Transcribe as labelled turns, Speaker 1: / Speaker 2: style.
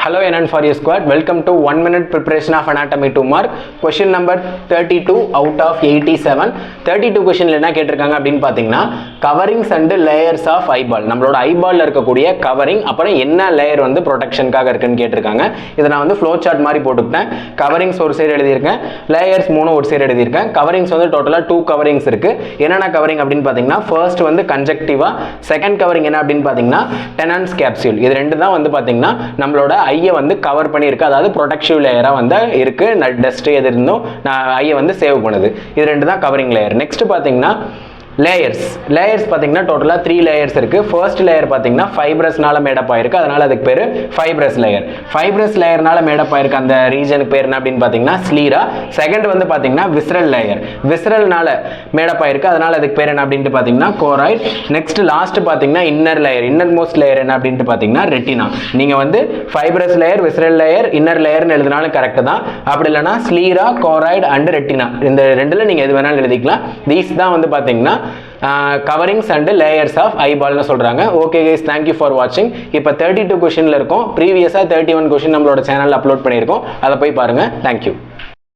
Speaker 1: Hello NN for your squad. Welcome to 1 minute preparation of anatomy 2 mark. Question number 32 out of 87. 32 question என்ன கேட்டிருக்காங்க அப்படின்னு பார்த்தீங்கன்னா coverings and layers of eyeball. நம்மளோட ஐபால்ல இருக்கக்கூடிய covering அப்புறம் என்ன லேயர் வந்து ப்ரொடெக்ஷனுக்காக இருக்குன்னு கேட்டிருக்காங்க. இதை நான் வந்து ஃப்ளோ சார்ட் மாதிரி போட்டுக்கிட்டேன். கவரிங்ஸ் ஒரு சைடு எழுதியிருக்கேன், லேயர்ஸ் 3 ஒரு சைடு எழுதியிருக்கேன். கவரிங்ஸ் வந்து டோட்டலாக 2 கவரிங்ஸ் இருக்கு. என்னென்ன கவரிங் அப்படின்னு பார்த்தீங்கன்னா ஃபர்ஸ்ட் வந்து கன்ஜெக்டிவா, செகண்ட் கவரிங் என்ன அப்படின்னு பார்த்தீங்கன்னா டெனன்ஸ் கேப்சூல். இது ரெண்டு தான் வந்து பார்த்தீங்கன்னா நம்மளோட ஐயை வந்து கவர் பண்ணியிருக்கு, அதாவது ப்ரொடெக்டிவ் லேயராக வந்து இருக்கு. டஸ்ட் எது இருந்தும் ஐயை வந்து சேவ் பண்ணுது. இது ரெண்டு தான் கவரிங் லேயர். நெக்ஸ்ட் பார்த்தீங்கன்னா லேயர்ஸ் பார்த்தீங்கன்னா டோட்டலாக 3 லேயர்ஸ் இருக்கு. ஃபர்ஸ்ட் லேயர் பார்த்தீங்கன்னா ஃபைப்ரஸ்னால மேடப் ஆயிருக்கு, அதனால அதுக்கு பேர் ஃபைப்ரஸ் லேயர். ஃபைப்ரஸ் லேயர்னால மேடப் ஆயிருக்கு அந்த ரீஜனுக்கு பேர் என்ன அப்படின்னு பார்த்தீங்கன்னா ஸ்லீரா. செகண்ட் வந்து பார்த்தீங்கன்னா விஸ்ரல் லேயர், விஸ்ரல்னால மேடப் ஆயிருக்கு, அதனால அதுக்கு பேர் என்ன அப்படின்ட்டு பார்த்தீங்கன்னா கோராய்ட். நெக்ஸ்ட் லாஸ்ட் பார்த்தீங்கன்னா inner layer, inner most layer என்ன அப்படின்ட்டு பார்த்தீங்கன்னா ரெட்டினா. நீங்க வந்து ஃபைப்ரஸ் லேயர், விஸ்ரல் லேயர், இன்னர் லேயர்னு எழுதினாலும் கரெக்ட் தான். அப்படி இல்லைன்னா ஸ்லீரா, கோராய்டு அண்ட் ரெட்டினா, இந்த ரெண்டுல நீங்க எது வேணாலும் எழுதிக்கலாம். தீஸ் தான் வந்து பார்த்தீங்கன்னா கவரிங்ஸ் அண்ட் லேயர்ஸ் ஆஃப் ஐபால்னு சொல்றாங்க. ஓகே கைஸ், தேங்க்யூ ஃபார் வாட்சிங். இப்போ 32 கொஸ்டின்ல இருக்கும். ப்ரீவியஸா 31 கொஸ்டின் நம்மளோட சேனல்ல அப்லோட் பண்ணியிருக்கோம், அதை போய் பாருங்க. தேங்க்யூ.